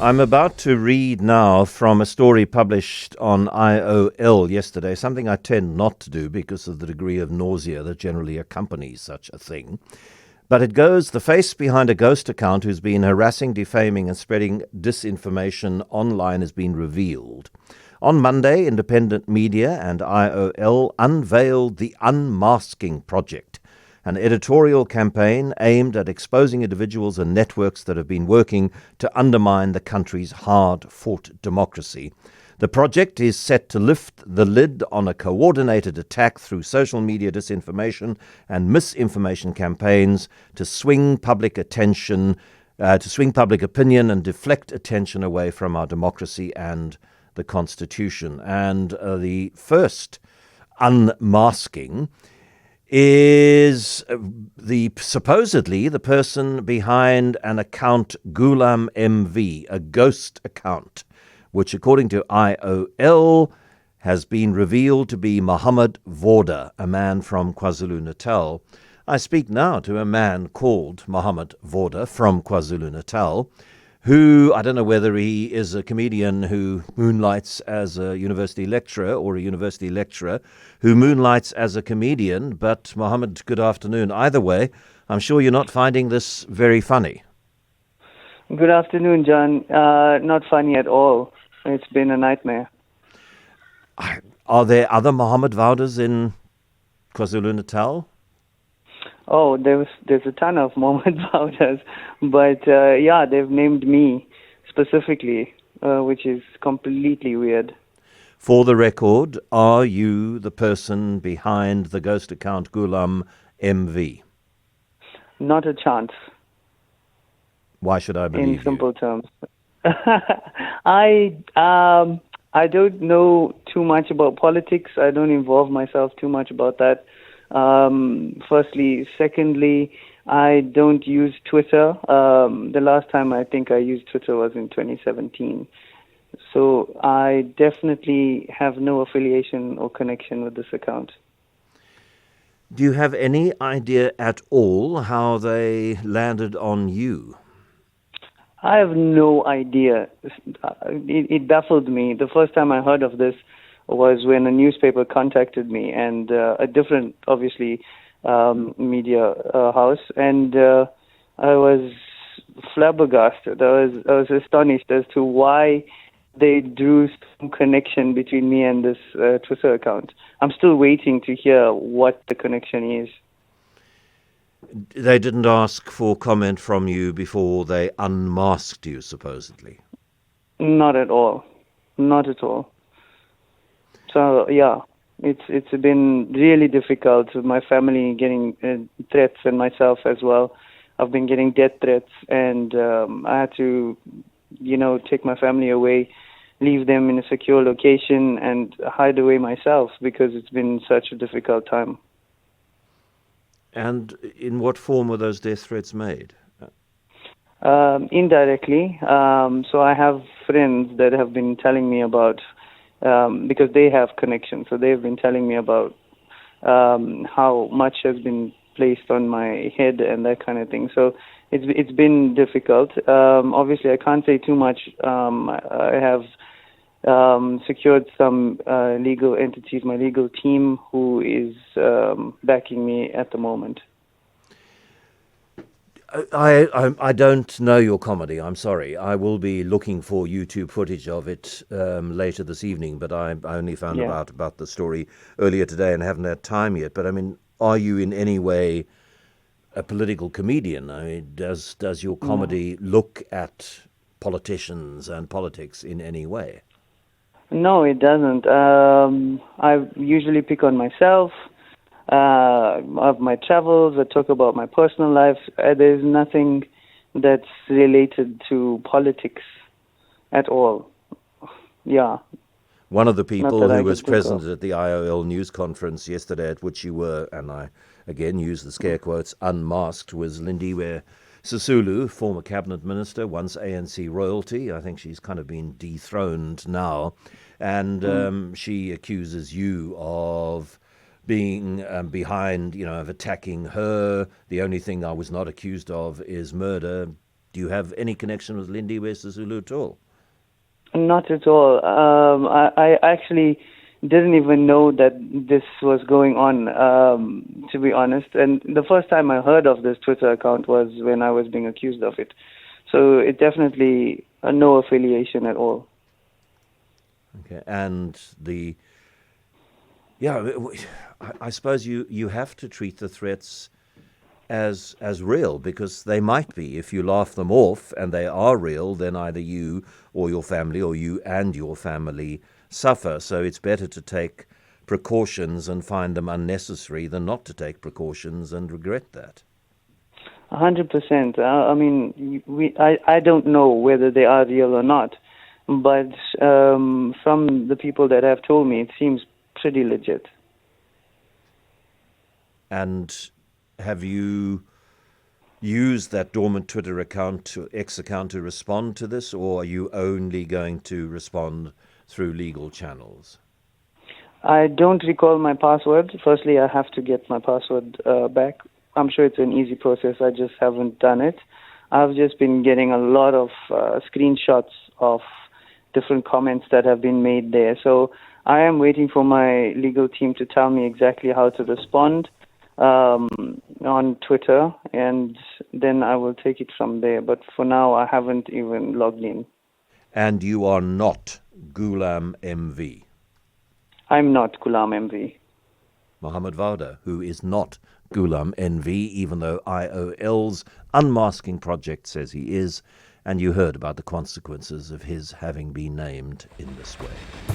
I'm about to read now from a story published on IOL yesterday, something I tend not to do because of the degree of nausea that generally accompanies such a thing. But it goes, the face behind a ghost account who's been harassing, defaming, and spreading disinformation online has been revealed. On Monday, independent media and IOL unveiled the Unmasking Project, an editorial campaign aimed at exposing individuals and networks that have been working to undermine the country's hard-fought democracy. The project is set to lift the lid on a coordinated attack through social media disinformation and misinformation campaigns to swing public attention, to swing public opinion and deflect attention away from our democracy and the Constitution. And the first unmasking is supposedly the person behind an account, Gulam MV, a ghost account, which, according to IOL, has been revealed to be Mohammed Vawda, a man from KwaZulu-Natal. I speak now to a man called Mohammed Vawda from KwaZulu-Natal, who, I don't know whether he is a comedian who moonlights as a university lecturer or a university lecturer who moonlights as a comedian, but Mohammed, good afternoon. Either way, I'm sure you're not finding this very funny. Good afternoon, John. Not funny at all. It's been a nightmare. Are there other Mohammed Vawdas in KwaZulu-Natal? Oh, there's a ton of Mohammed Vawdas, but they've named me specifically, which is completely weird. For the record, are you the person behind the ghost account Gulam MV? Not a chance. Why should I believe you? In simple terms. I don't know too much about politics. I don't involve myself too much about that. Firstly. Secondly, I don't use Twitter. The last time I think I used Twitter was in 2017. So I definitely have no affiliation or connection with this account. Do you have any idea at all how they landed on you? I have no idea. It baffled me. The first time I heard of this was when a newspaper contacted me, and a different, obviously, media house, and I was flabbergasted. I was astonished as to why they drew some connection between me and this Twitter account. I'm still waiting to hear what the connection is. They didn't ask for comment from you before they unmasked you, supposedly? Not at all. Not at all. So, yeah, it's been really difficult with my family getting threats, and myself as well. I've been getting death threats, and I had to, take my family away, leave them in a secure location, and hide away myself because it's been such a difficult time. And in what form were those death threats made? Indirectly. So I have friends that have been telling me about, because they have connections, so they've been telling me about how much has been placed on my head and that kind of thing. So it's been difficult. Obviously, I can't say too much. I have secured some legal entities, my legal team, who is backing me at the moment. I don't know your comedy, I'm sorry. I will be looking for YouTube footage of it later this evening, but I only found out about the story earlier today and haven't had time yet. But I mean, are you in any way a political comedian? I mean, does your comedy look at politicians and politics in any way? No, it doesn't. I usually pick on myself. Of my travels, I talk about my personal life. There's nothing that's related to politics at all. Yeah. One of the people who was present at the IOL news conference yesterday, at which you were, and I again use the scare quotes, unmasked, was Lindiwe Sisulu, former cabinet minister, once ANC royalty. I think she's kind of been dethroned now. And she accuses you of being behind, of attacking her. The only thing I was not accused of is murder. Do you have any connection with Lindiwe Sisulu at all? Not at all. I actually didn't even know that this was going on, to be honest. And the first time I heard of this Twitter account was when I was being accused of it. So it definitely no affiliation at all. Okay, and I suppose you have to treat the threats as real, because they might be. If you laugh them off and they are real, then either you or your family, or you and your family, suffer. So it's better to take precautions and find them unnecessary than not to take precautions and regret that. 100%. I mean, I don't know whether they are real or not, but from the people that have told me, it seems pretty legit. And have you used that dormant Twitter account, X account, to respond to this, or are you only going to respond through legal channels? I don't recall my password. Firstly, I have to get my password back. I'm sure it's an easy process. I just haven't done it. I've just been getting a lot of screenshots of different comments that have been made there. So I am waiting for my legal team to tell me exactly how to respond on Twitter, and then I will take it from there. But for now, I haven't even logged in. And you are not Gulam MV? I'm not Gulam MV. Mohammed Vawda, who is not Gulam MV, even though IOL's unmasking project says he is, and you heard about the consequences of his having been named in this way.